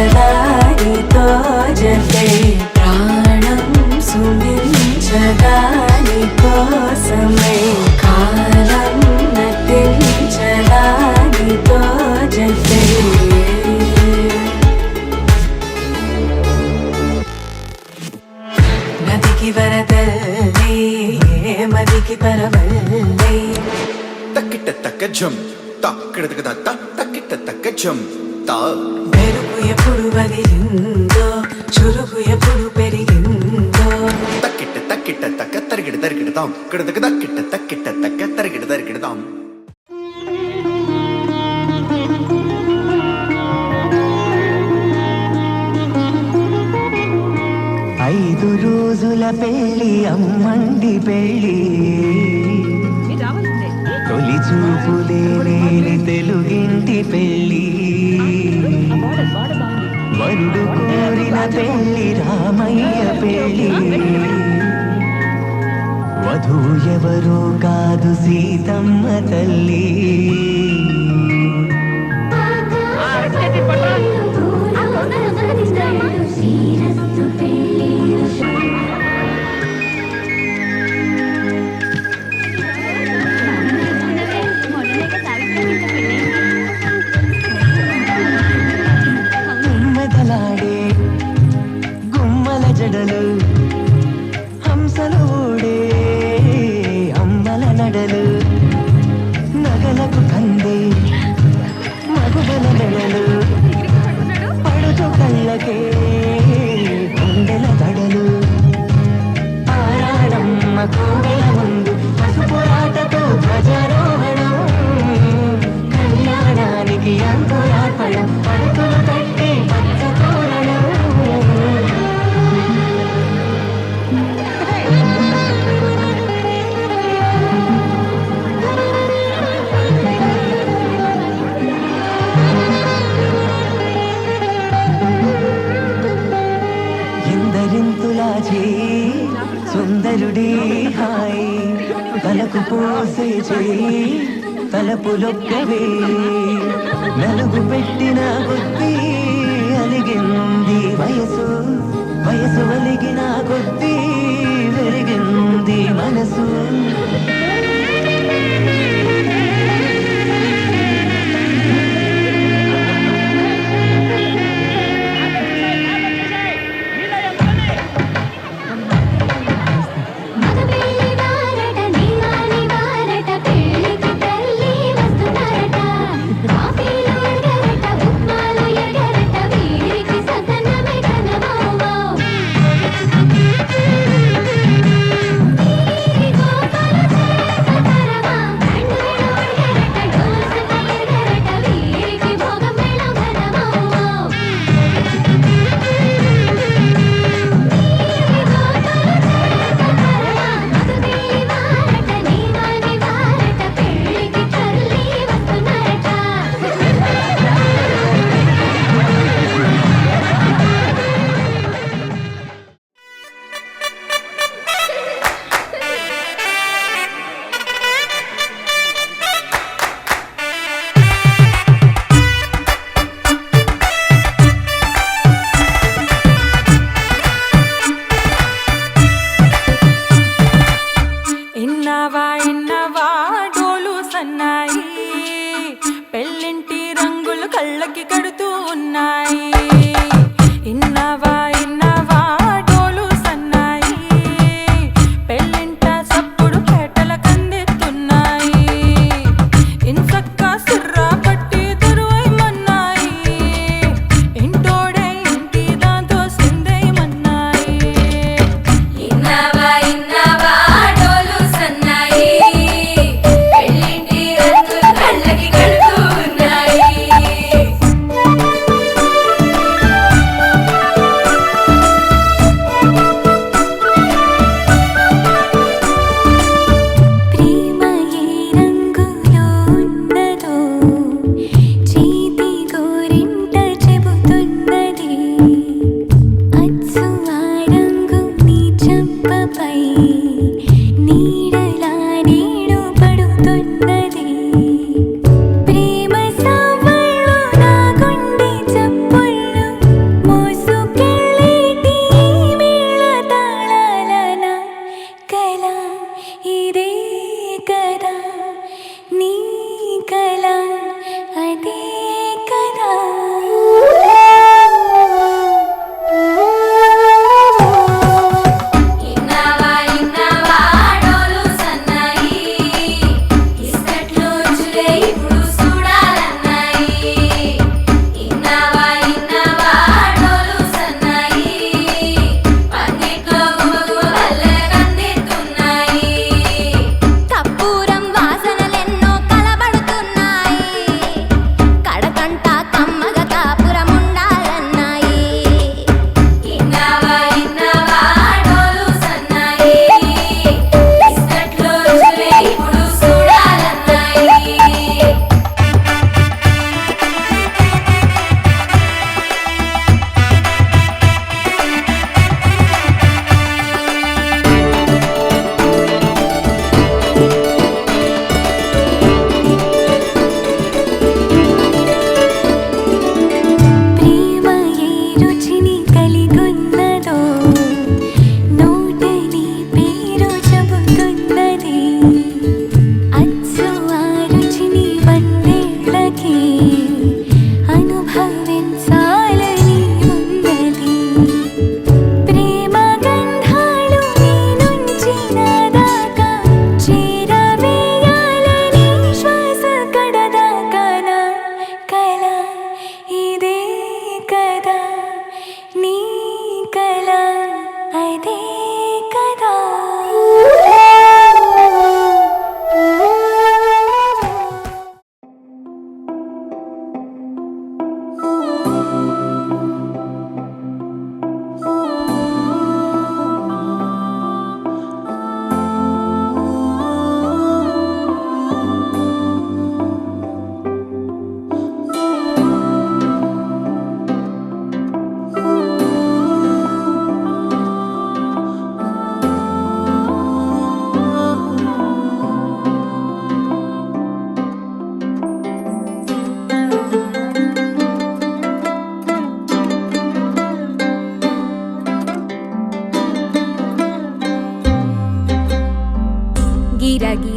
నీతో జతే ప్రాణం సుమించగా నీకోసమై కాలం నటించగా నీతో జతే నదికి వరదల్లి మదికి పరవల్లి తక్కిట తక్క జం తక్కిట తక్కిట తక్క జం తా మెరుపు ఎప్పుడు వదిలిందో చురుకు ఎప్పుడు పెరిగిందో తక్కిట తక్కిట తక్క తరిగిడ తరిగిడతాం కిడతక తక్కిట తక్కిట తక్క తరిగిడ తరిగిడతాం. ఐదు రోజుల పెళ్ళి అమ్మండి పెళ్ళి తొలి చూపులే లేని తెలుగింటి పెళ్ళి వరుడు కోరిన పెళ్ళి రామయ్య పెళ్ళి వధువు ఎవరో కాదు సీతమ్మ తల్లి. మెదలాడే గుమ్మల జడలు హంసలు ఊడే అమ్మల నడలు నగలకు కంది మగువల నెలలు పడుచు కళ్ళకే గుండెల దడలు ఆరాడమ్మ కోవెల ముందు పసుపురాటతో ధ్వజారోహణం కళ్యాణానికి అంకురార్పణం పడుతులు కట్టి పచ్చ తోరణం. ఎందరింతులా చేయి సుందరుడే హాయ్ తలకు పోసే చేయి తలపులొక్కవే నలుగు పెట్టిన కొద్దీ అలిగింది వయసు వయసు అలిగిన కొద్దీ వెలిగింది మనసు.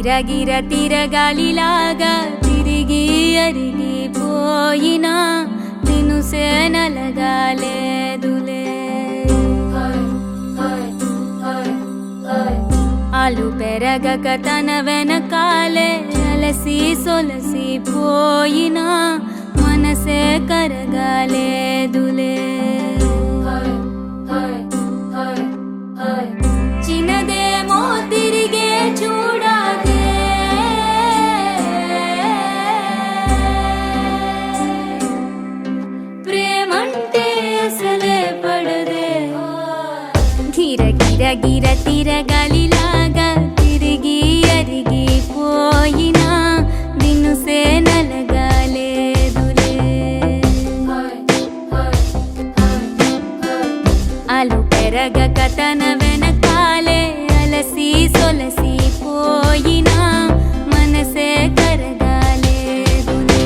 గిర తిరగాలిలాగా తిరిగి అరిగిపోయినా దినుసే నలగాలేదులే ఆలు పెరగక తన వెనకాలే అలసి సొలసి పోయినా మనసే కరగాలేదులే చిన్నదేమో తిరిగే చూడాదే ప్రేమంటే అసలే పడదే గిర తిరగాలిలాగా తిరిగి అరిగిపోయినా దినుసే నలగాలేదులే ఆలు పెరగక తన వెనకాలే అలసి సొలసి పోయినా మనసే కరగాలేదులే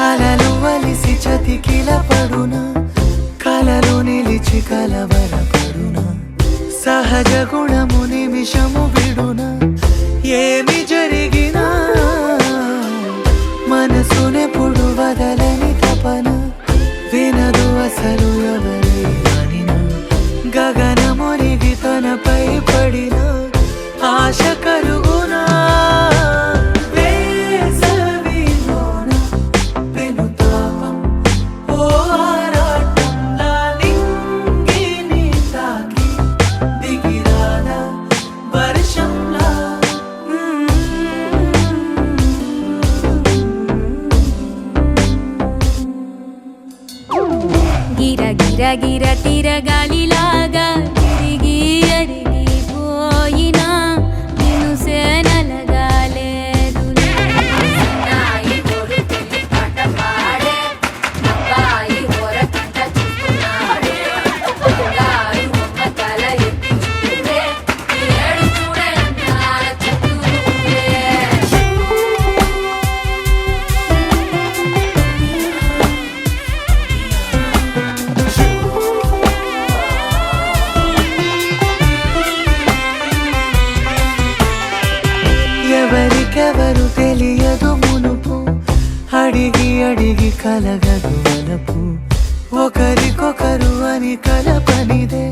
అలలు వలిసి చతికిల పడున కలలో నిలిచి కలవరపడున సహజ గుణము నిమిషము విడున ఏమి జరిగినా మనసునెప్పుడు వదలని తపన వినదు అసలు ఎవరి అనినా గగనమునిగి తనపై పడిన ఆశ కలుగునా వేసవిలోన వెనుతాపం ఓ ఆరాటంలా నింగిని తాకి దిగిరాదా వర్షంలా గిర తిరగాలిలాగా తిరిగి అరిగిపోయినా దినుసే నలగాలేదులే ఎవరికెవరు తెలియదు మునుపు అడిగి అడిగి కలగదు వలపు ఒకరికొకరు అని కలపనిదే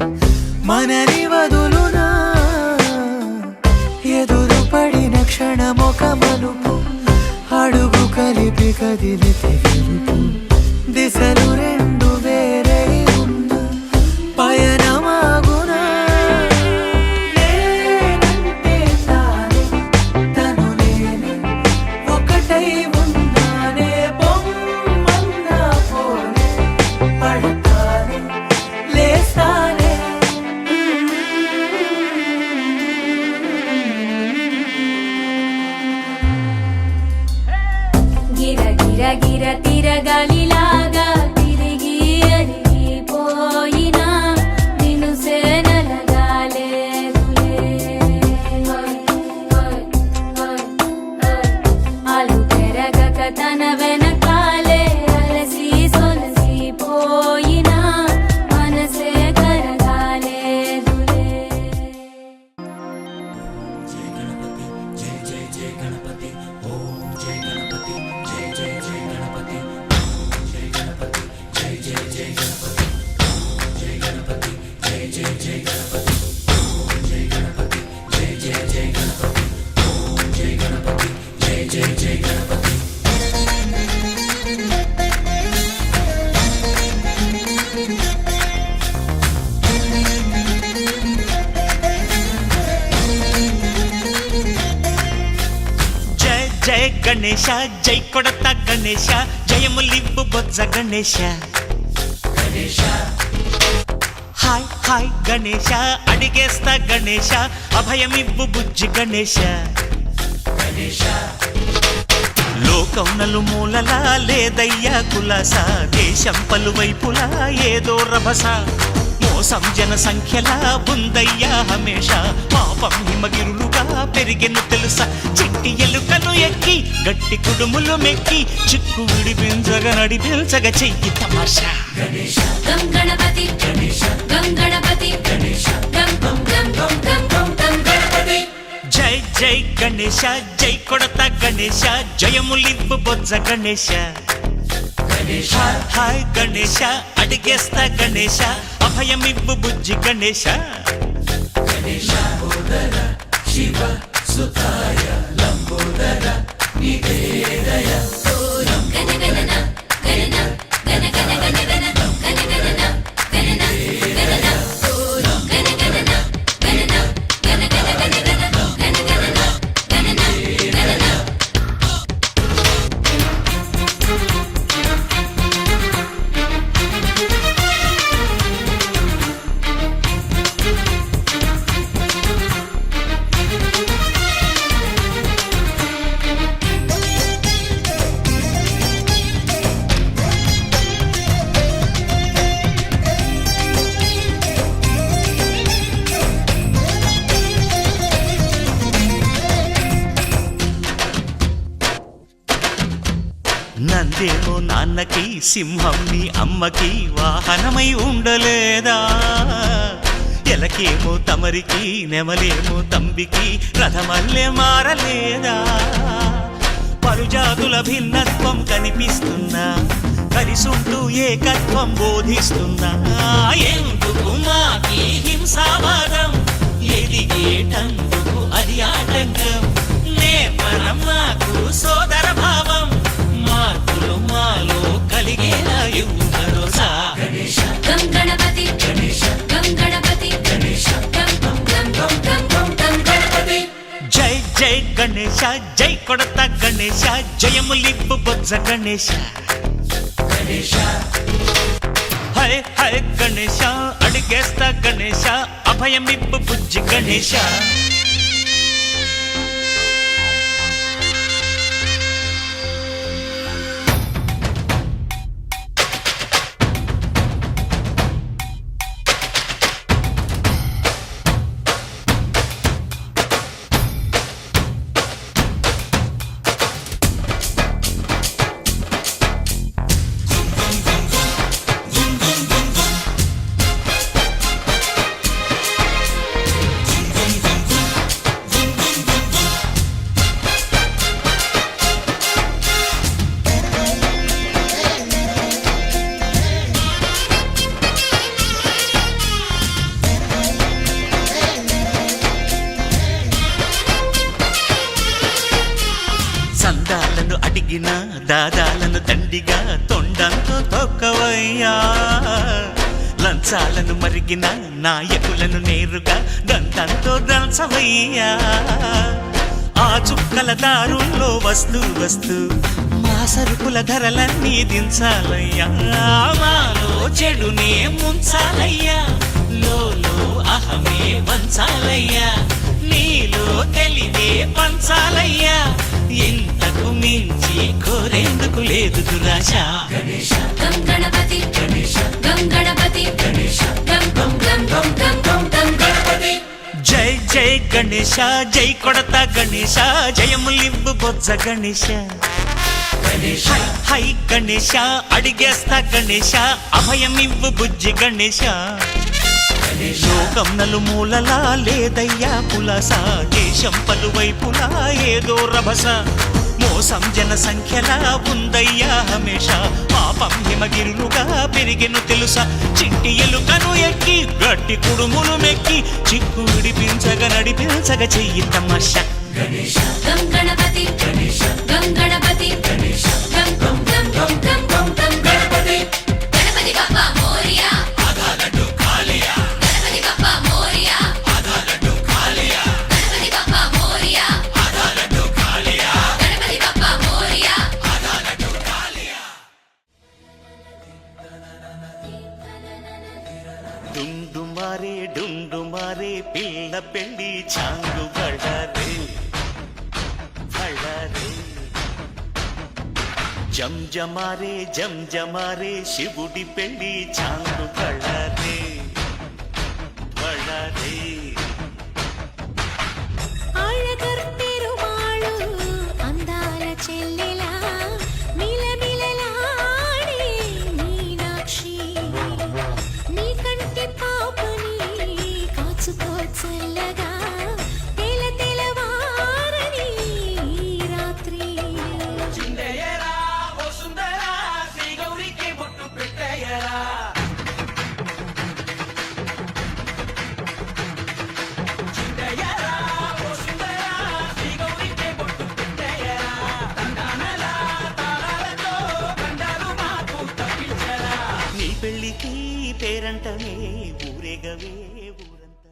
మనని వదులునా ఎదురు పడిన క్షణమొక మలుపు అడుగు కలిపి కదిలితే గెలుపు దిశలు రెండు వేరే ఉన్న పయనమాగునా నేనంటే తానే తను నేనే ఒకటై ఉన్నానే బొమ్మన్నా పోనే పడతానే లేస్తానే గిర తిరగాలిలాగా తిరిగి అరిగిపోయినా దినుసే నలగాలేదులే ఆలు పెరగక తన వెనకాలే అలసి సొలసి పోయినా మనసే కరగాలేదులే జయ గణేశ జై కొడత గణేశ జయములివ్వు బొజ్జ గణేశ హాయ్ హాయ్ గణేశ అడిగేస్తా గణేశ అభయమివ్వు బుజ్జి గణేశ లోకం నలుమూలలా లేదయ్యా కులాస దేశం పలువైపులా ఏదో రభస మోసం జన సంఖ్యలా ఉందయ్యా హమేష పాపం హిమగిరులుగా పెరిగెను తెలుసా చిట్టి ఎలుకలు ఎక్కి గట్టి కుడుములు మెక్కి చిక్కు విడిపించగా నడిపించగ చెయ్యి తమాషా గం గణపతి గం గణపతి గం గం గం గం గం గం గం గణపతి జై జై గణేశ జై కొడత గణేశ జయములివ్వు బొజ్జ గణేశ హాయ్ గణేశ అడిగేస్తా గణేశ అభయమివ్వు బుజ్జి గణేశ నందేమో నాన్నకి సింహం నీ అమ్మకి వాహనమై ఉండలేదా ఎలకేమో తమరికి నెమలేమో తంబికి రథమల్లే మారలేదా పలుజాతుల భిన్నత్వం కనిపిస్తున్నా కలిసుంటూ ఏకత్వం బోధిస్తున్నా ఎందుకు మాకి హింసావాదం ఎదిగేటందుకు అది ఆటంకం నేపరం మాకు సోదర భావం మార్పులు మాలో కలిగేలా ఇవ్వు భరోసా గం గణపతి గం గణపతి గం గం గం గం గం గం గం గణపతి జై జై గణేశ జై కొడత గణేశ జయములివ్వు బొజ్జ గణేశ హై హై గణేశ అడిగేస్తా గణేశ అభయమివ్వు బుజ్జి గణేశ సందాలను అడిగిన దాదాలను దండిగా తొండంతో తొక్కవయ్యా లంచాలను మరిగిన నాయకులను నేరుగా దంతంతో దంచవయ్యా ఆ చుక్కల దారుల్లో వస్తూ వస్తూ మా సరుకుల ధరలన్నీ దించాలయ్యా మాలో చెడునే ముంచాలయ్యా లోలో అహమే వంచాలయ్యా నీలో తెలివే పంచాలయ్యా ఇంతకు మించి కోరేందుకు లేదు దురాశ గం గణపతి గం గణపతి గం గం గం గం గం గం గం గణపతి జై జై గణేశ జై కొడత గణేశ జయములివ్వు బొజ్జ గణేశ హై హై గణేశ అడిగేస్తా గణేశ అభయమివ్వు బుజ్జి గణేశ లోకం నలుమూలలా లేదయ్యా పులస దేశం పలువైపులా ఏదో రభస మోసం జన సంఖ్యలా ఉందయ్యా హమేష పాపం హిమగిరులుగా పెరిగెను తెలుసా చిట్టి ఎలుకను ఎక్కి గట్టి కుడుములు మెక్కి చిక్కు విడిపించగ నడిపించగ చెయ్యి తమాషా గం గణపతి గం గణపతి గం గం గం గం గం గం గం గణపతి గణపతి బప్పా మోరియా గణపతి బప్పా మోరియా గణపతి బప్పా మోరియా గణపతి బప్పా మోరియా డుండు మారే పిల్ల పెళ్లి చాంగు బళ్ళారే జంజమారే శివుడి పెళ్లి చాంగు బళ్ళారే పేరంటమే ఊరేగవే ఊరంతా.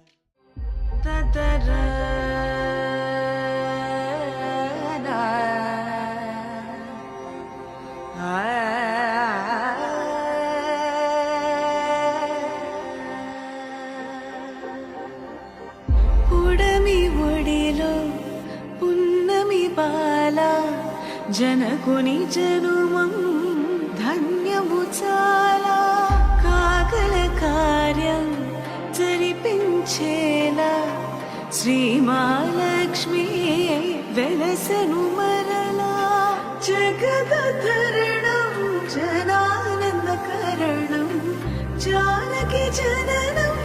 పుడమి ఒడిలో పున్నమి బాల జనకుని జనుమం ధన్యము చాలా కాకల కార్యం జరిపించేలా శ్రీమాలక్ష్మి వెలసను మరలా జగదరణం జనానందకరణం జానకి జననం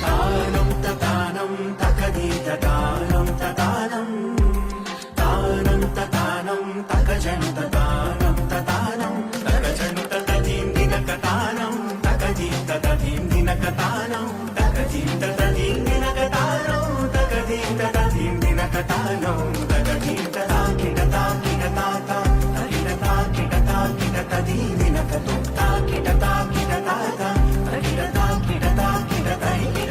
తానం తతానం తకదీత తానం తతానం తానం తతానం తకజను తతానం తతానం తకజను తతదీం దినక తానం తకదీం తతదీం దినక తానం తకదీం తతదీం దినక తానం తకదీం తతదీం దినక తానం తకదీం తతాకిట తాకిట తాత తకిట తాకిట తాకిట తదీ దినక తాకిట తాకిట తాత తకిట తాకిట తాకిట తైకిట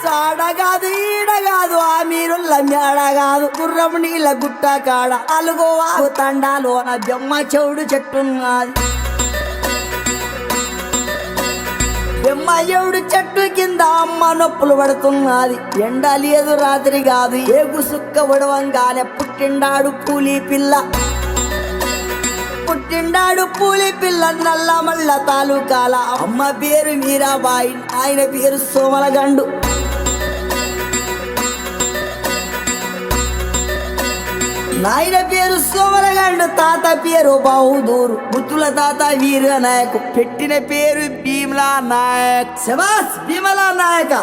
చాడగాదు ఈడగాదు ఆ మీరుల్ల మేడగాదు గుర్రం నీళ్ళ గుట్ట కాడ అలుగోవాగు తండాలోన బెమ్మ చెవుడు చెట్టున్నది బెమ్మ చెవుడు చెట్టు కింద అమ్మ నొప్పులు పడుతున్నది ఎండ లేదు రాత్రి కాదు ఏగు సుక్క ఉడవంగానే పుట్టిండాడు పూలి పిల్ల పుట్టిండాడు పూలి పిల్ల నల్ల మల్ల తాలూకాల అమ్మ పేరు మీరాబాయి ఆయన పేరు సోమలగండు నాయన పేరు సోమరగండు తాత పేరు బహదూరు ముత్తుల తాత వీర నాయక్ పెట్టిన పేరు భీమలా నాయక్ శబాస్ భీమలా నాయక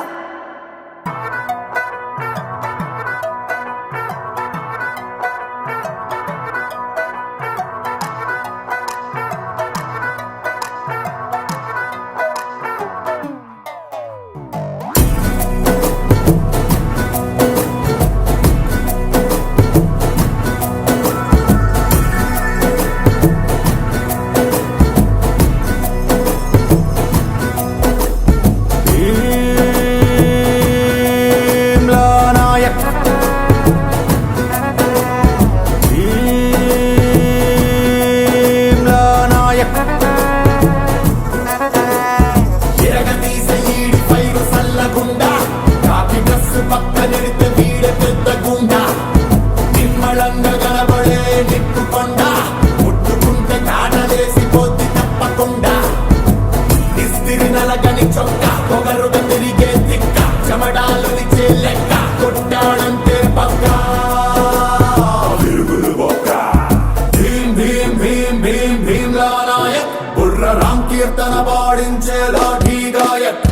కీర్తన పాడించేలా ఢీగాయక్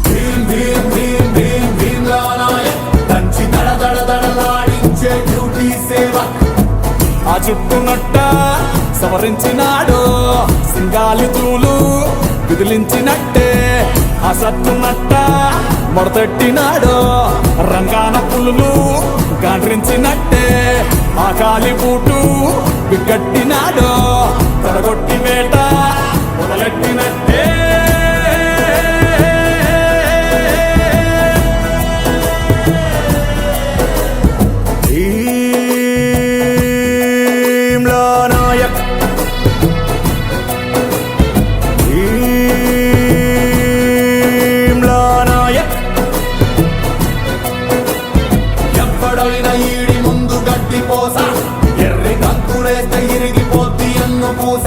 భీం భీం భీం భీం భీమ్లా నాయక్ దంచి దడ దడ దడలాడించే డ్యూటీ సేవ ఆ చుట్టునట్ట సవరించినాడు సింగాలి తూలు విదిలించినట్టే ఆ సత్తునట్ట మొడతెట్టినాడు రంగాన పులులు గాండ్రించినట్టే ఆ కాలి బూటు బిగ్గట్టినాడు తరగొట్టి వేట మొదలెట్టినట్టే భీమ్లా నాయక్ భీమ్లా నాయక్ ఎప్పుడైనా ఈడి ముందు గడ్డి పోస ఎర్రి కంకులేస్తే ఇరిగిపోద్ది అన్ను పూస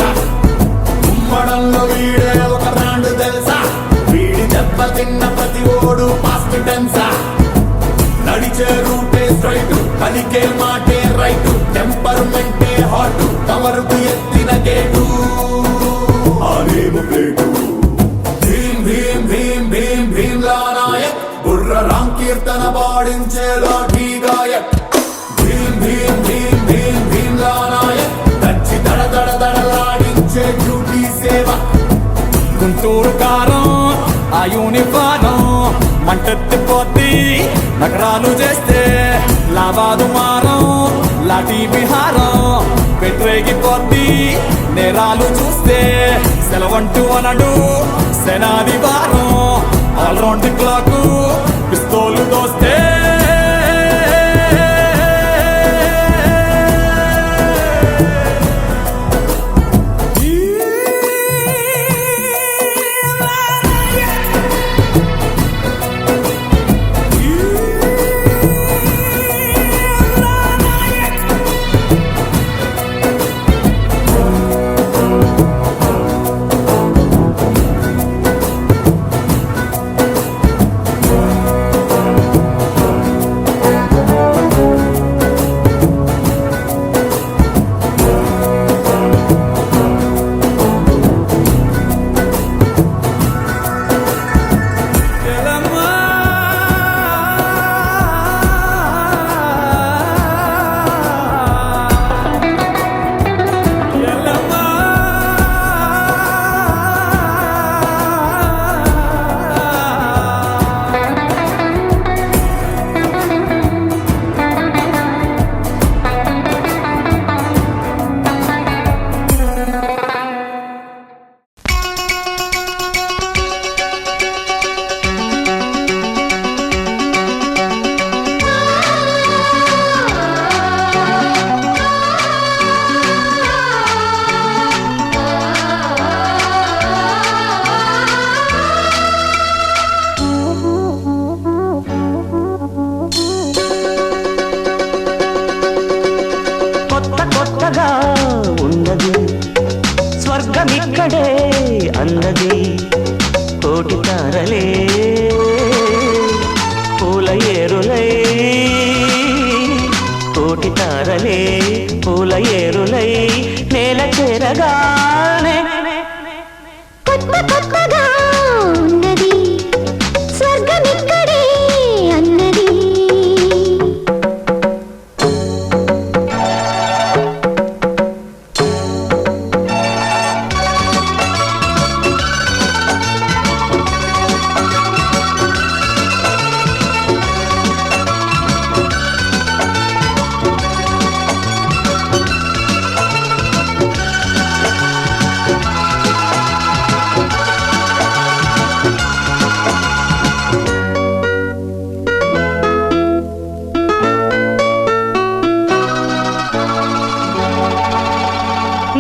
ఉమ్మడంలో వీడే ఒక బ్రాండ్ తెలుసా వీడి దెబ్బ తిన్న ప్రతి ఓడు పాస్ట్ టెన్సా నడి నడిచే రూటే స్ట్రైట్ పలికే మాటే రైట్ టెంపర్మెంటే హాట్ కవరుకు ఎత్తిన గేటు ఆలేము ప్లేటు భీం భీం భీం భీం భీమ్లా నాయక్ బుర్ర రామ్ కీర్తన పాడించే లాఠీ గాయక్ భీం భీం భీం భీం భీమ్లా నాయక్ దచ్చి దడ దడ దడలాడించే డ్యూటీ సేవ గుంటూరు కారం ఆ యూనిఫారం మంటెత్తిపోద్ది నగరాలు చేస్తే లాభాదు మారం లాఠీ విహారం పెట్టరేగిపోద్ది నేరాలు చూస్తే సెలవంటూ అనడు సెనాది వారం ఆల్రౌండ్ క్లాక్ పిస్తోలు దోస్తే స్వర్గమిక్కడే అన్నది కోటి తారలే పూల ఏరులై కోటి తారలే పూల ఏరులై నేల చేరగానే కొత్త కొత్తగా ఉన్నది స్వర్గమిక్కడే అన్నది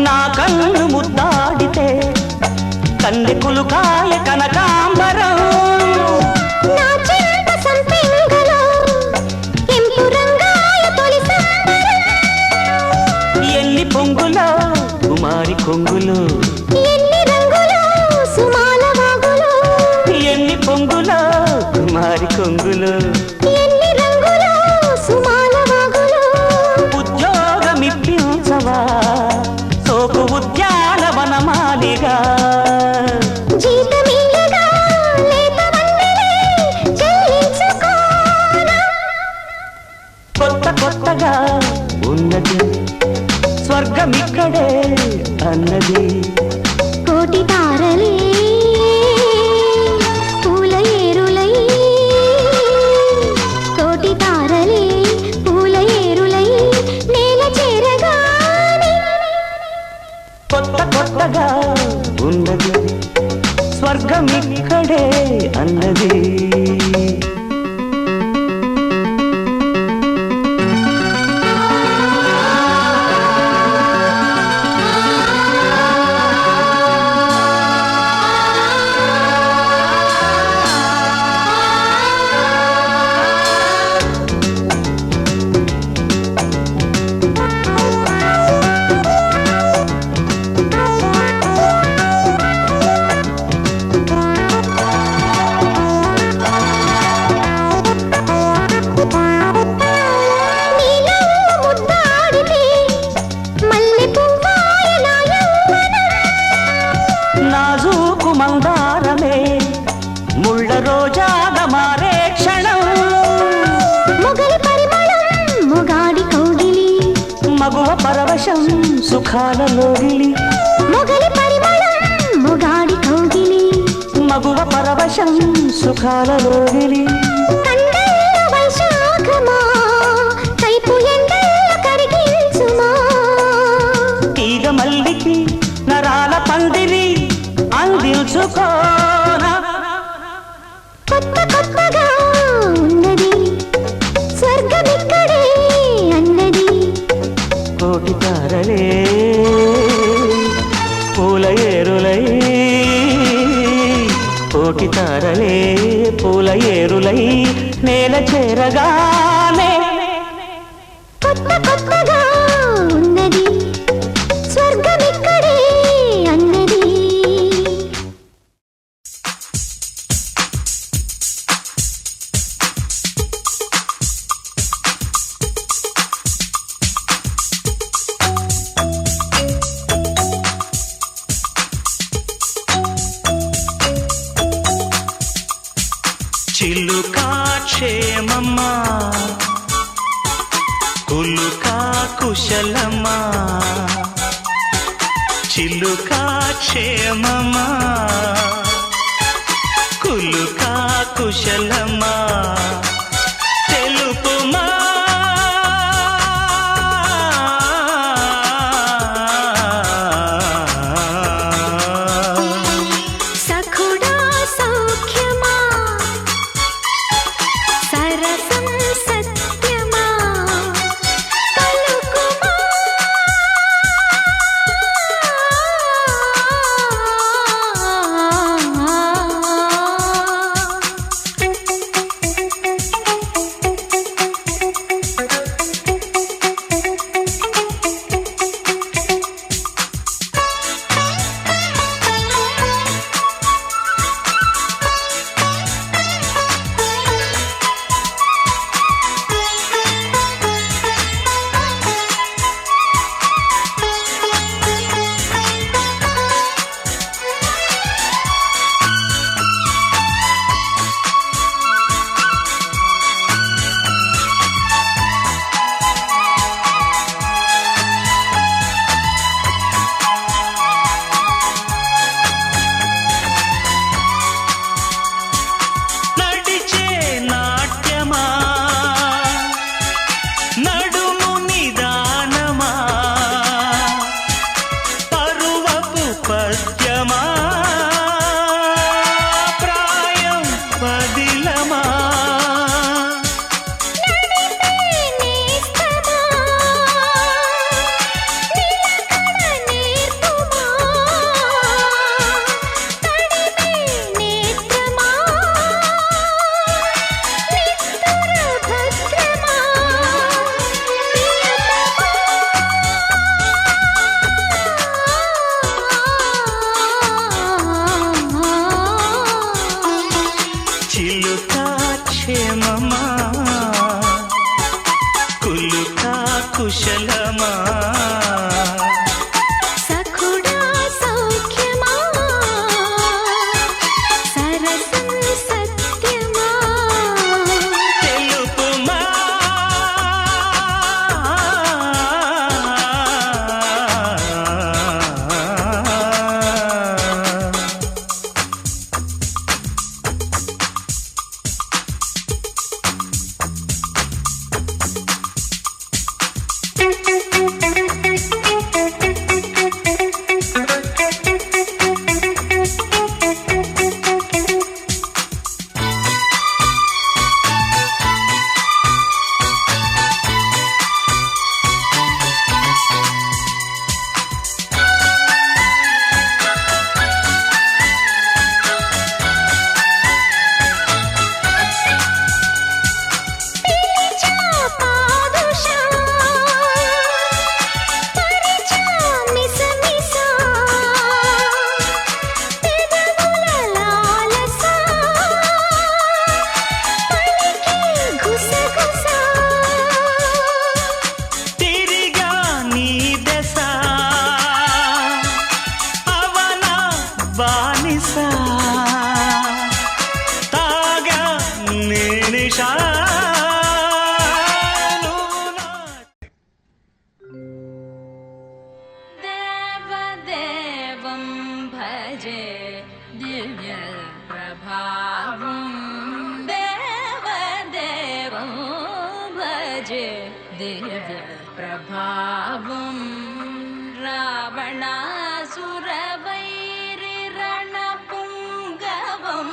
నా కన్ను ముద్దాడితే కన్నెకులు కాయ కనకాంబరం నా చింత సంపెంగలో ఎంపు రంగాయ తొలి సంబరం ఎల్లి పొంగులో కుమారి కొంగులు ఎన్ని రంగులు సుమాల వాగులు ఎన్ని పొంగులో కుమారి కొంగులు ఎన్ని రంగులు సుమాల వాగులు ఉద్యోగమిప్పించవా సోపు ఉద్యానవనమాలిగా జీతమిల్లగా లేత వన్నెలే చెల్లించుకోనా కొత్త కొత్తగా ఉన్నది స్వర్గమిక్కడే అన్నది కోటి తారలే పూల ఏరులై కోటి తారలే పూల ఏరులై నేల చేరగానే కొత్త కొత్తగా ఉన్నది స్వర్గమిక్కడే అన్నది మందారమే ముళ్ళ రోజాగా మారే క్షణం మొగలి పరిమళం మొగాడి కౌగిలి మగువ పరవశం సుఖాల లోగిలి మొగలి పరిమళం మొగాడి కౌగిలి మగువ పరవశం సుఖాల లోగిలి కండల వైశాఖమా కైపు ఎండల కరిగించుమా తీగ మల్లికి నరాల పందిరి అందించుకోనా కొత్త కొత్తగా ఉన్నది స్వర్గమిక్కడే అన్నది కోటి తారలే పూల ఏరులై కోటి తారలే పూల ఏరులై నేల చేరగానే కొత్త కొత్తగా ఉన్నది స్వర్గమిక్కడే అన్నది చిలుకా క్షేమమ్మా కులుకా కుశలమా చిలుకా క్షేమమా కులుకా కుశలమా తెలుపుమా సఖుడా సౌఖ్యమా సరసం సత్యమా పలుకుమా నడిచే నాట్యమా నడుము నిదానమా పరువపు పద్యమా ప్రాయం పదిలమా నేస్తమా నిలకడ నేర్పుమా తడిమే నేత్రమా నిత్తుర భద్రమా చిలుకా క్షేమమా కులుకా కుశలమా సఖుడా సౌఖ్యమా సరసం సత్యమా తెలుపుమా బాణ నిసా తాగా నేనిషా దేవదేవం భజే దివ్య ప్రభావం దేవదేవం భజే దివ్య ప్రభావం రావణాసురవైరి రణపుంగవం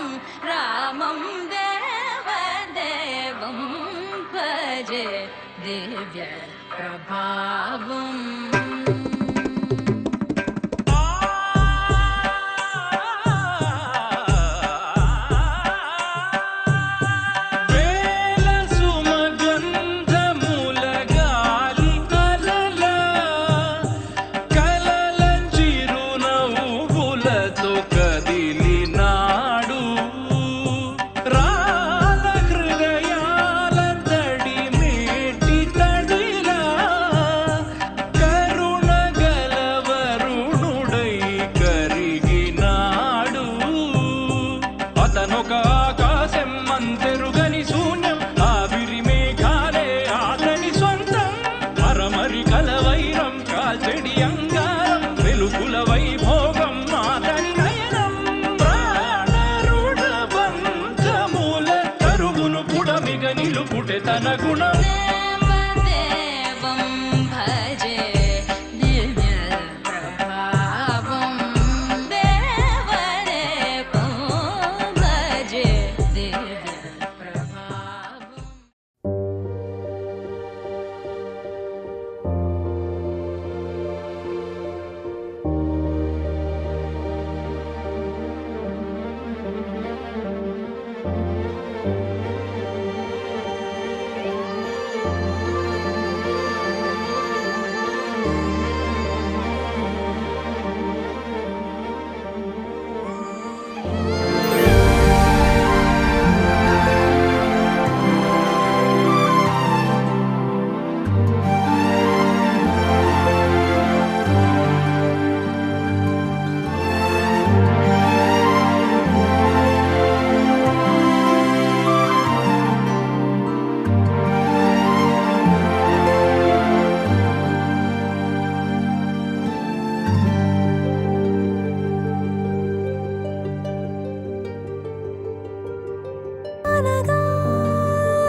రామం దేవదేవం భజే దివ్య ప్రభావం వేల సుమగంధముల గాలి అలల కలల చిరునవ్వులతో కదిలినాడు రాల హృదయాల తడి మేటి తడిలా కరుణ గలవరుణుడై కరిగినాడు అతనొక ఆకాశం మంతెరుగని శూన్యం ఆవిరి మేఘాలే అతని సొంతం మరమరి కలవైరం కాల్చెడి అంగారం వెలుగుల వైభోగం అతని నయనం ప్రాణరుణ బంధముల కరువును పుడమిగ నిలుపుటె తన గుణం దేవదేవం భజే దివ్య ప్రభావం దేవదేవం భజే దివ్య ప్రభావం అనగా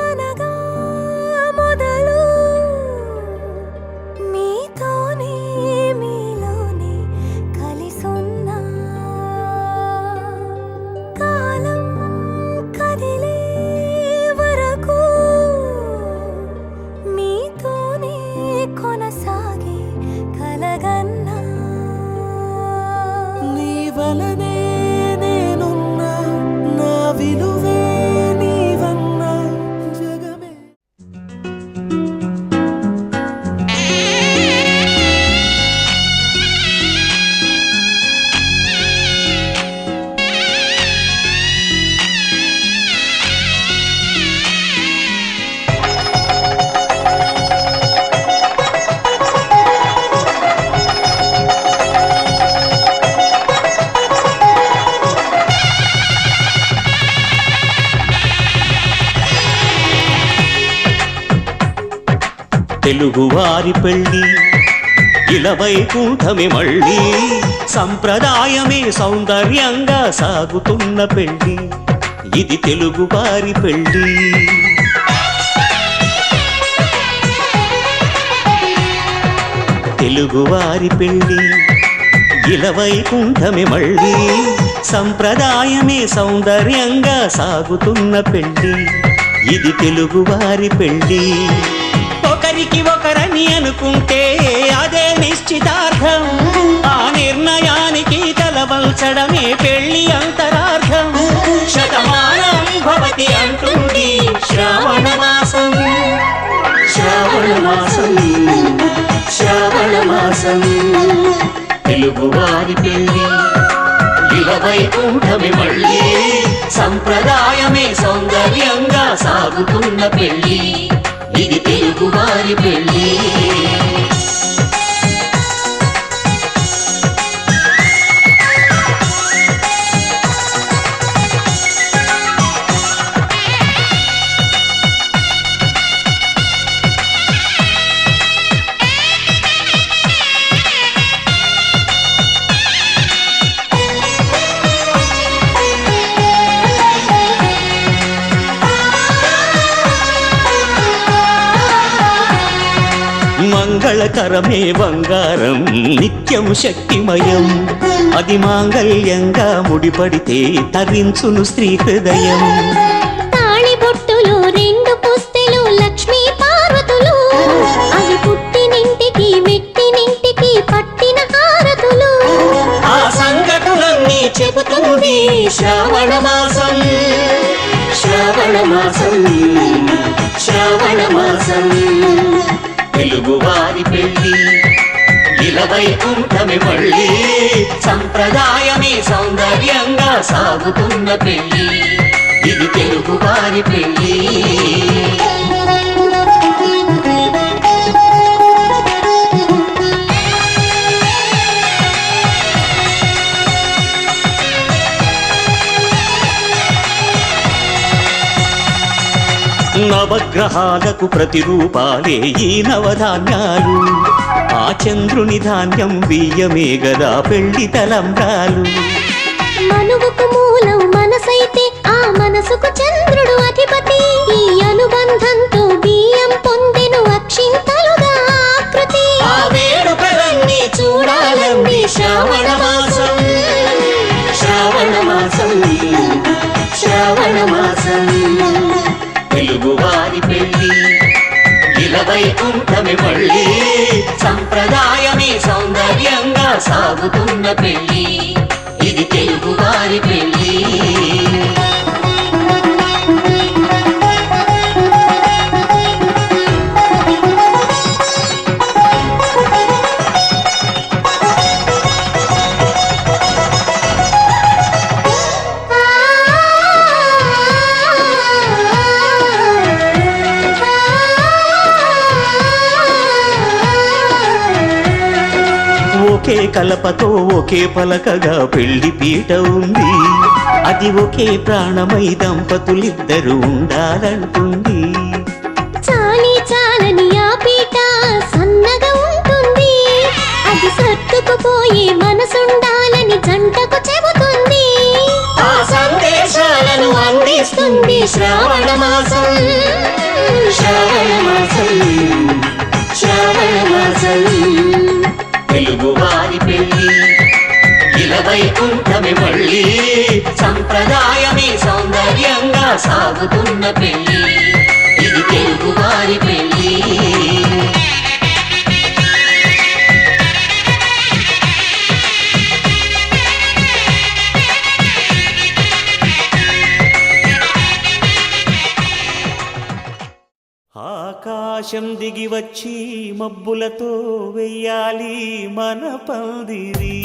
అనగా మొదలు మీతోనే మీలోనే కలిసున్నా కాలం కదిలే వరకు మీతోనే కొనసాగే కలగన్నా నీ వలనే నేనున్నా నా విలువే నీవన్నా జగమే తెలుగువారి పెళ్ళి ఇలవైకుంఠమే మళ్ళీ సంప్రదాయమే సౌందర్యంగా సాగుతున్న పెళ్ళి ఇది తెలుగువారి పెళ్ళి తెలుగువారి పెళ్ళి ఇలవైకుంఠమే మళ్ళీ సంప్రదాయమే సౌందర్యంగా సాగుతున్న పెళ్ళి ఇది తెలుగువారి పెళ్ళి ఒకరికి ఒకరని అనుకుంటే అదే నిశ్చితార్థం ఆ నిర్ణయానికి తలవల్చడమే పెళ్లి అంతరార్థం శతమానం భవతి అంటుంది శ్రావణ మాసం శ్రావణ మాసం శ్రావణ మాసం తెలుగువారి పెళ్లి ఇలవైకుంఠమే మళ్ళీ సంప్రదాయమే సౌందర్యంగా సాగుతున్న పెళ్లి ఇది తెలుగువారి పెళ్ళి మంగళకరమే బంగారం నిత్యం శక్తిమయం అది మాంగళ్యంగా ముడిపడితే తరించును స్త్రీ హృదయం తాళిబొట్టులు రెండు పుస్తెలు లక్ష్మీ పార్వతులు అవి పుట్టినింటికి మెట్టినింటికి పట్టిన హారతులు ఆ సంఘటనలన్నీ చెబుతుంది శ్రావణ మాసం శ్రావణ మాసం శ్రావణ మాసం తెలుగువారి పెళ్ళి ఇలవైకుంఠమి మళ్ళీ సంప్రదాయమే సౌందర్యంగా సాగుతున్న పెళ్ళి ఇది తెలుగువారి పెళ్ళి నవగ్రహాలకు ప్రతిరూపాలే ఈ నవధాన్యాలు ఆ చంద్రుని ధాన్యం బియ్యమే గదా పెళ్లి తలంబ్రాలు మనువుకు మూలం మనసైతే ఆ మనసుకు చంద్రుడు అధిపతి ఈ అనుబంధంతో బియ్యం పొందెను అక్షింతలుగా ఆకృతి ఆ వేడుకలన్నీ చూడాలండి శ్రావణ మాసం శ్రావణ మాసం శ్రావణ మాసం తెలుగువారి పెళ్ళి ఇలవైకుంఠమి మళ్ళీ సంప్రదాయమే సౌందర్యంగా సాగుతున్న పెళ్ళి ఇది తెలుగువారి పెళ్ళి ఒకే కలపతో ఒకే పలకగా పెళ్లి పీట ఉంది అది ఒకే ప్రాణమై దంపతులిద్దరూ ఉండాలంటుంది చాలి చాలని ఆ పీట సన్నగా ఉంటుంది అది సర్దుకుపోయే మనసుండాలని జంటకు చెబుతుంది ఆ సందేశాలను అందిస్తుంది శ్రావణ మాసం శ్రావణ మాసం శ్రావణ మాసం తెలుగువారి పెళ్ళి ఇలవైకుంఠమి మళ్ళీ సంప్రదాయమే సౌందర్యంగా సాగుతున్న పెళ్ళి ఇది తెలుగువారి పెళ్ళి ఆకాశం దిగి వచ్చి మబ్బులతో వెయ్యాలి మన పందిరి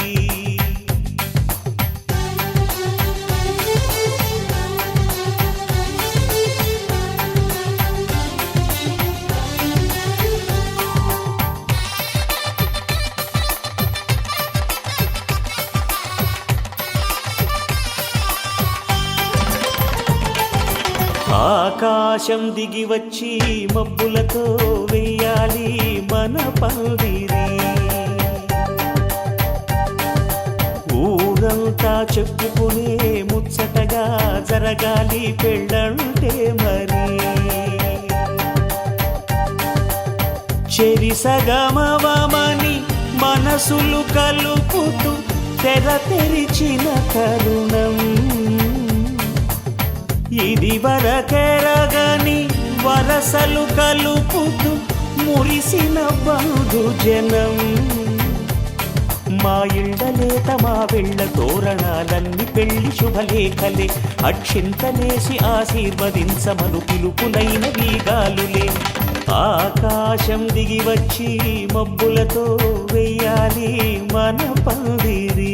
ఆకాశం దిగి వచ్చి మబ్బులతో వెయ్యాలి మన పందిరి ఊరంతా చెప్పుకునే ముచ్చటగా జరగాలి పెళ్ళంటే మరి చెరిసగమవమని మనసులు కలుపుతూ తెర తెరిచిన తరుణం ఇది వరకెరగని వరసలు కలుపుతూ మురిసిన బంధుజనం మా ఇళ్ళలేత మా వెళ్ళ తోరణాలన్నీ పెళ్లి శుభలేఖలే అక్షింతలేసి ఆశీర్వదించమను పిలుపులైన వీగాలులే ఆకాశం దిగి వచ్చి మబ్బులతో వెయ్యాలి మన పందిరి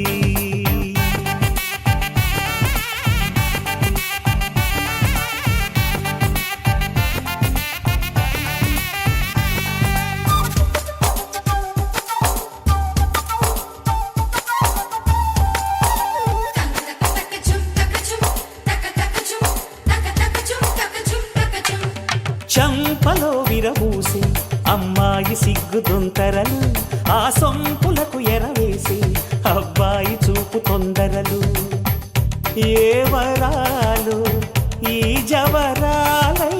చంపలో విరబూసి అమ్మాయి సిగ్గుదొంతరలు ఆ సొంపులకు ఎరవేసి అబ్బాయి చూపు తొందరలు ఏ వరాలు ఈ జవరాలై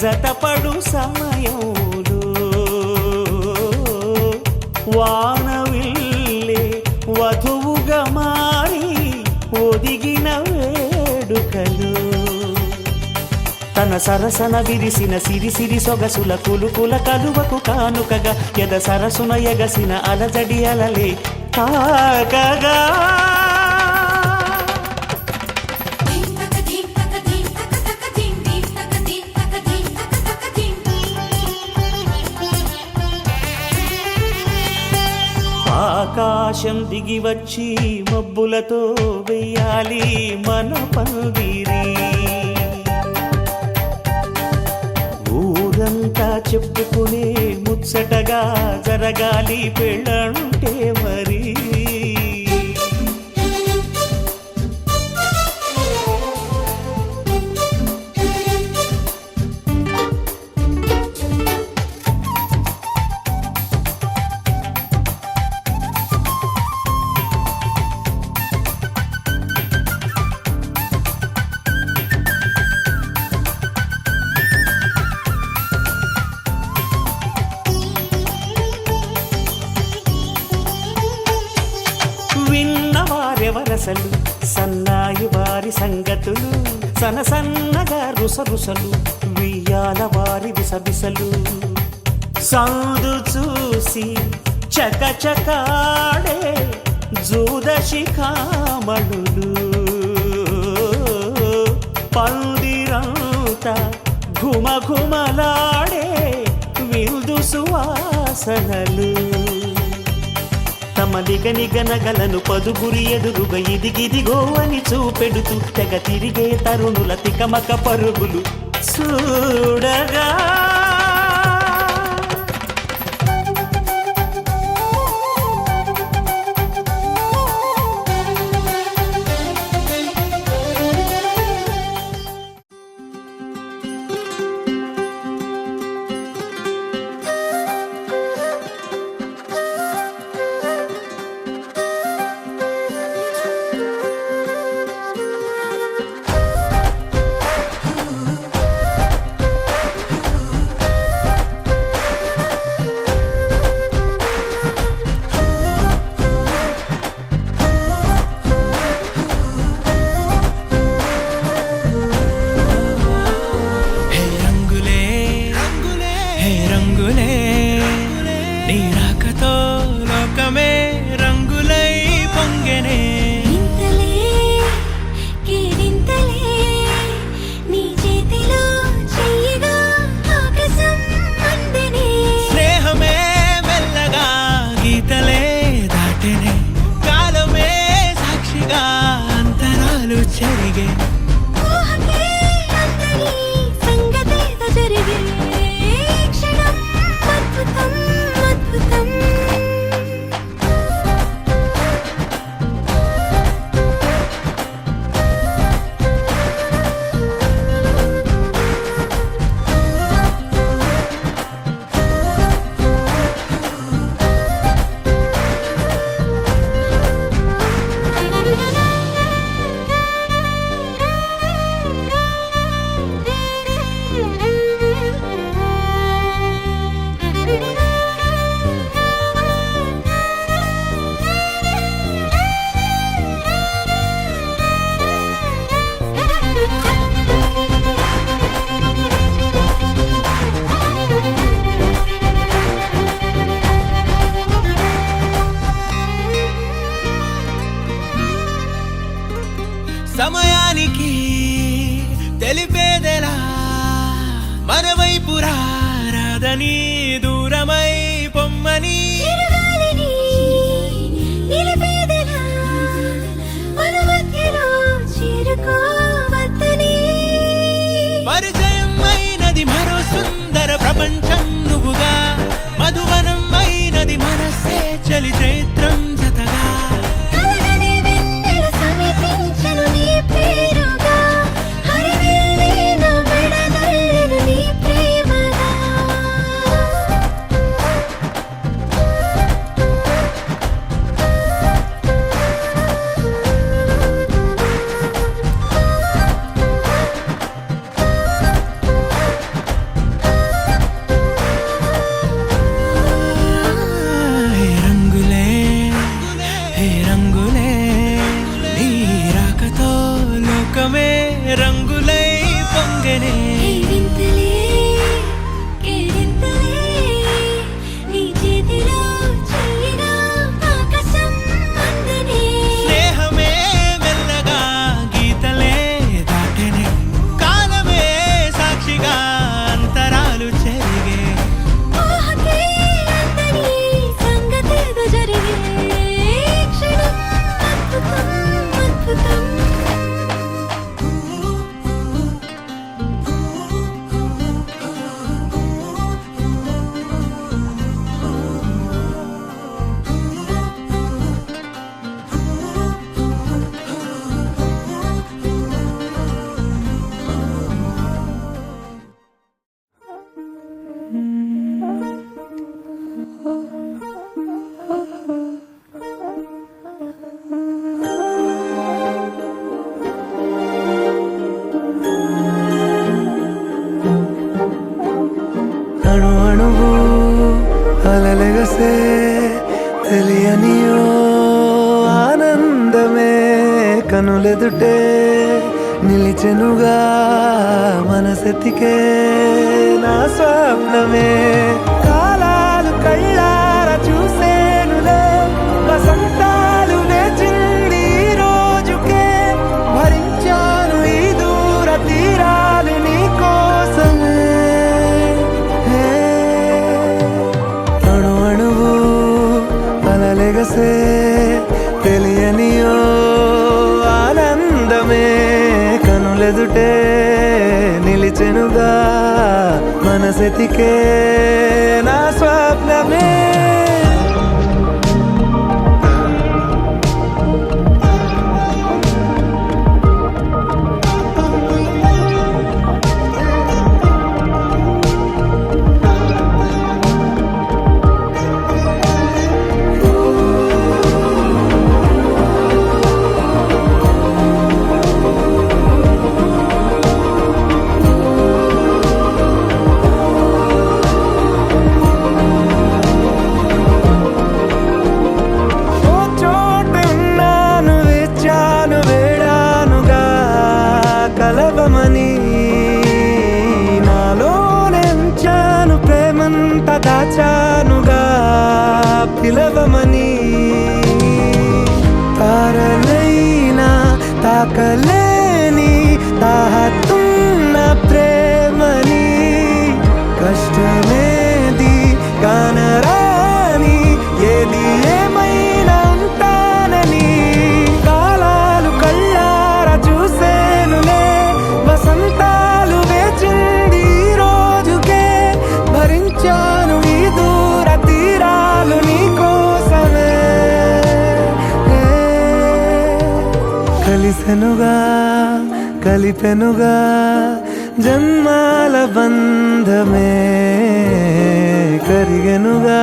జతపడు సమయంలో వానవిల్లే వధువుగా మారి ఒదిగిన వేడుకలు తన సరసన విరిసిన సిరిసిరి సొగసుల కులుకుల కలువకు కానుకగా ఎద సరసున ఎగసిన అలజడి అలలే తాకగా ఆకాశం దిగి వచ్చి మబ్బులతో వెయ్యాలి మన పందిరి ఊరంతా చెప్పుకునే ముచ్చటగా జరగాలి పెళ్ళంటే మరి విన్నవారెవరసలు సన్నాయి వారి సంగతులు సన్నగా రుసరుసలు వియ్యాల వారి విసబిసలు సందు చూసి చకచకాడే జూదశిఖామణులు పందిరంతా ఘుమఘుమలాడే విందు సువాసనలు తమ నిగనగలను పదుగురి ఎదురుగా ఇదిగిదిగో అని చూపెడుతూ తెగ తిరిగే తరుణుల తికమక పరుగులు చూడగా సమయానికి తెలిపేదెలా మన వైపు రాదని దూరమై పొమ్మని పరిచయం అయినది మరో సుందర ప్రపంచం నువ్వుగా మధువనం అయినది మనసే చలి చైత్రం జతగా కనులెదుటే నిలిచెనుగా మనసెతికే నా స్వప్నమే కాలాలు కళ్ళార చూసేనులే వసంతాలు వేచింది ఈ రోజుకే భరించాను ఈ దూర తీరాలు నీ కోసమే అణు అణువు అలలెగసే తెలియనియో ఆనందమే కనులెదుటే నిలిచెనుగా మనసెతికే నా స్వప్నమే కలవమని నాలోనెంచాను ప్రేమంత దాచానుగా పిలవమని తారలైనా తాకలేని తాహతున్న ప్రేమని కష్టమేది కానరాని ఏది ఏమైనా ఉంటానని కాలాలు కళ్ళార చూసేనులే వసంతాలు వేచింది ఈ రోజుకే భరించాను ఈ దూర తీరాలు నీ కోసమే కలిసెనుగా కలిపెనుగా జన్మాల బంధమే కరిగెనుగా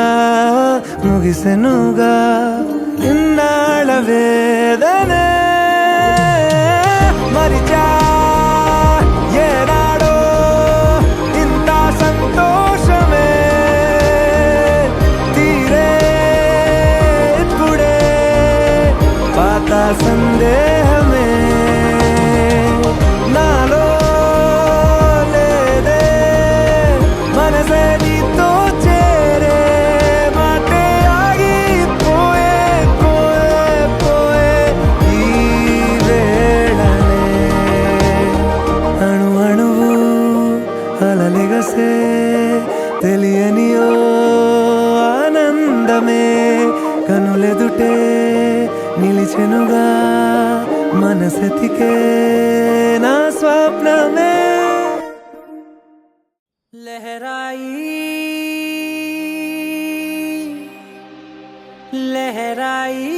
ముగిసెనుగా ఇన్నాళ్ళ వేదనే మరిచా ఏనాడో ఇంత సంతోషమే తీరే ఇప్పుడే పాత సందేహమే నాలో లేదే మనసే నీతో చేరే మాటే ఆగిపోయే పోయే పోయే ఈ వేళనే అణు అణువు అలలెగసే తెలియనియో ఆనందమే కనులెదుటే నిలిచెనుగా మనసెతికే నా స్వప్నమే లహరాయి లహరాయి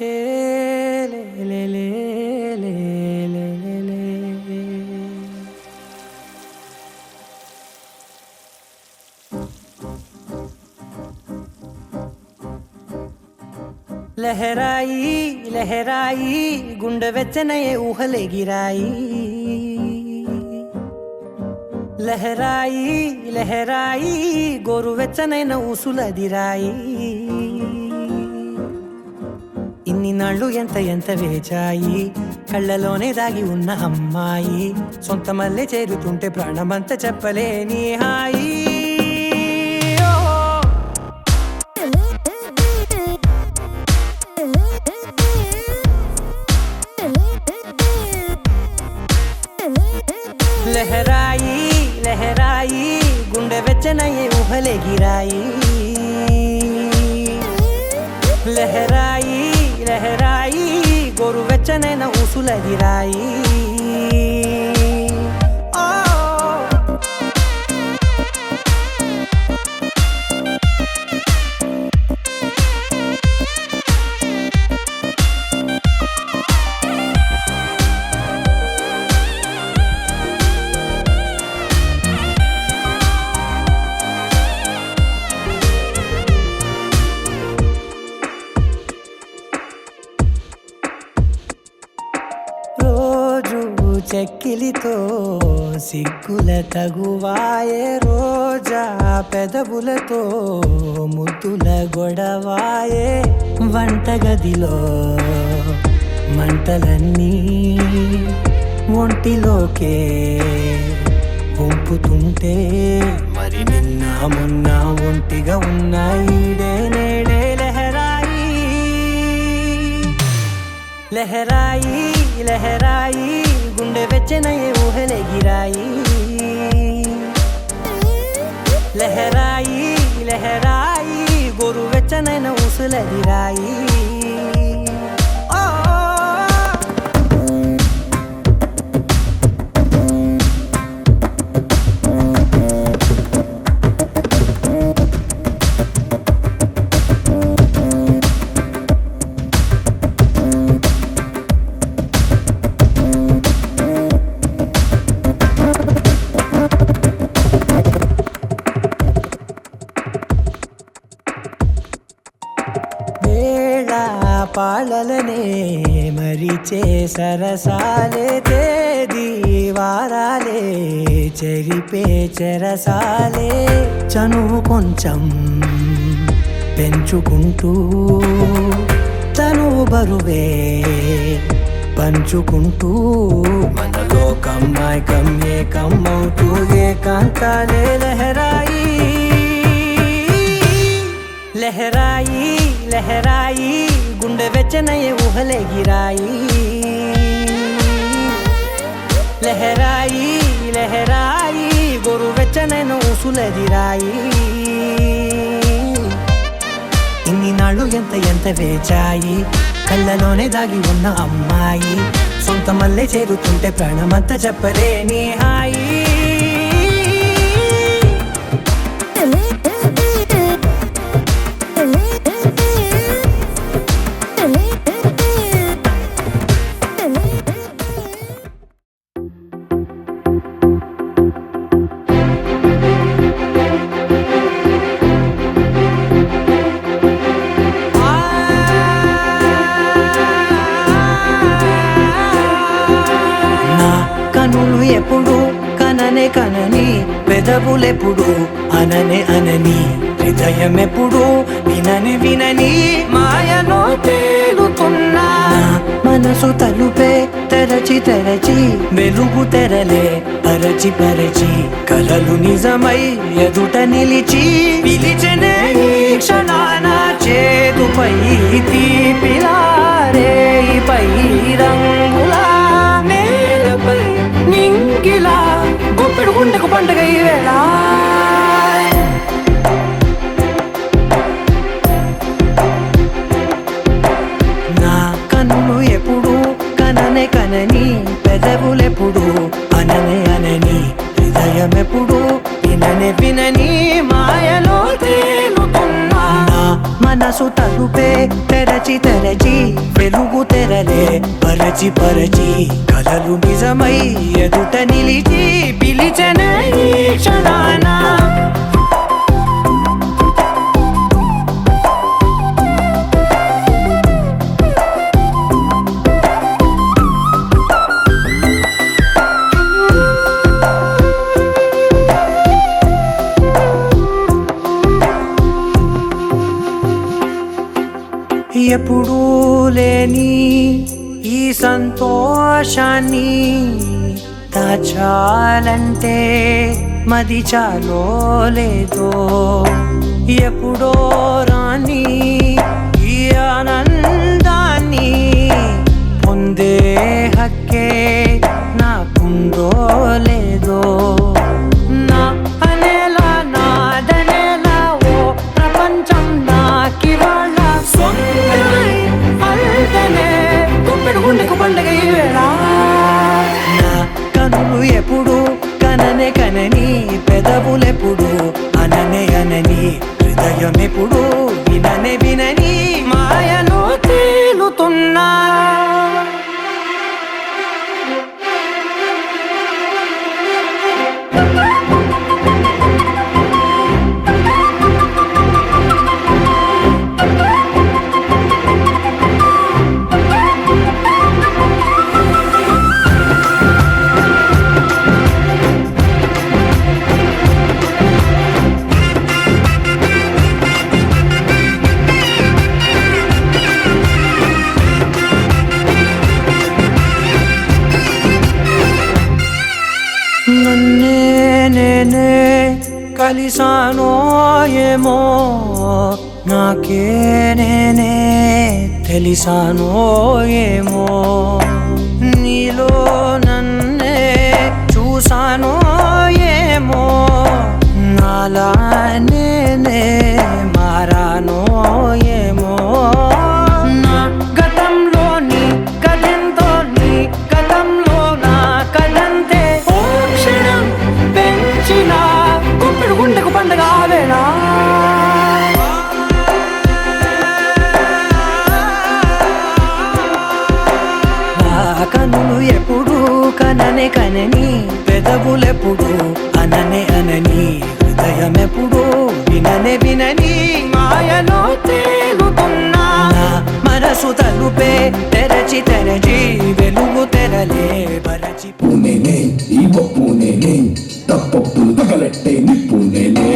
ఏ లే లే లే లే లే లే లహరాయి లహరాయి గుండె వెచ్చనయే ఊహలే గిరాయి లహరాయి లహరాయి గోరు వెచ్చనైన ఊసులదిరాయి ఇన్ని నాళ్ళు ఎంత ఎంత వేచాయి కళ్ళలోనే దాగి ఉన్న అమ్మాయి సొంత మల్లె చేరుతుంటే ప్రాణమంత చెప్పలేని హాయి లహరాయి లహరాయి గుండె వెచ్చనయ్యే ఊహలే గిరాయి లహరాయి లహరాయి గోరు వెచ్చనైన ఊసులదిరాయి చెక్కిలితో సిగ్గుల తగువాయే రోజు రోజా పెదవులతో ముద్దుల గొడవాయే వంటగదిలో మంటలన్నీ ఒంటిలోకే వంపుతుంటే మరి నిన్న మొన్న ఒంటిగా ఉన్న ఈడే నేడే లహరాయి లహరాయి లహరాయి గుండె వెచ్చనయే ఊహలెగిరాయి లహరాయి లహరాయి గోరు వెచ్చనైన ఊసులెగిరాయి పాలలనే మరిచే సరసాలే తేదీ వారాలే చెరిపే చెరసాలే చనువు కొంచెం పెంచుకుంటూ తనువు బరువే పంచుకుంటూ మనలో కమ్మాయికం ఏకమవుతూ ఏకాంతాలే లహరాయి లహరాయి లహరాయి గుండె వెచ్చనయే ఊహలెగిరాయి లహరాయి లహరాయి గోరు వెచ్చనైన ఊసులెగిరాయి ఇన్ని నాళ్ళు ఎంత వేచాయి కళ్ళలోనే దాగి ఉన్న అమ్మాయి సొంత మల్లె చేరుతుంటే ప్రాణమంతా చెప్పలేని హాయి కనులు ఎప్పుడు కననే కనని పెదవులెప్పుడు అననే అనని హృదయం ఎప్పుడు వినని వినని మాయలో తేలుతున్నా మనసు తలుపే తెరచి తెరచి వెలుగు తెరలే పరచి పరచి కలలు నిజమై ఎదుట నిలిచి పిలిచనే ఈ క్షణాన చేతుపై తీపిలారే పై రంగులా నేలపై నింగిలా గుప్పెడు గుండెకు పండుగ ఈ వేళ నా కన్నులు ఎప్పుడు కననే కనని పెదవులెప్పుడు అననే అనని హృదయం ఎప్పుడు విననే వినని మాయలో తేలుతున్నా మనసు తలుపే తెరచి తెరచి వెలుగు తెరలే పరచి పరచి కలలు నిజమై ఎదుట నిలిచి పిలిచనే ఈ క్షణాన ఎప్పుడూ లేని ఈ సంతోషాన్ని దాచాలంటే మది చాలో లేదో ఎప్పుడో రాని ఈ ఆనందాన్ని పొందే హక్కే నాకుందో లేదో నా అనేలా నాదనేలా ఓ ప్రపంచం నాకివాళ్ళ గుండెకు పండుగ ఈ వేళ నా కనులు ఎప్పుడు కననే కనని పెదవులెప్పుడు అననే అనని హృదయం ఎప్పుడు విననే వినని చూసానో ఏమో నాకే నేనే తెలిసానో ఏమో నీలో నన్నే చూసానో ఏమో నాలా నేనే మారానో ఏమో నా గతంలోని కథంతో నీ గతంలో నా కథంతే ఓ క్షణం పెంచిన గుప్పెడు గుండెకు పండగ ఆవేనా కనులు ఎప్పుడు కననే కనని పెదవులెప్పుడు అననే అనని హృదయం ఎప్పుడు విననే వినని మాయలో తేలుతున్నా మనసు తలుపే తెరచి తెరచి వెలుగు తెరలే బరచి పూనేనే ఈ పూనేనే తప్పప్పులు తగలెట్టే నిప్పునేనే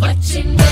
వచ్చిందే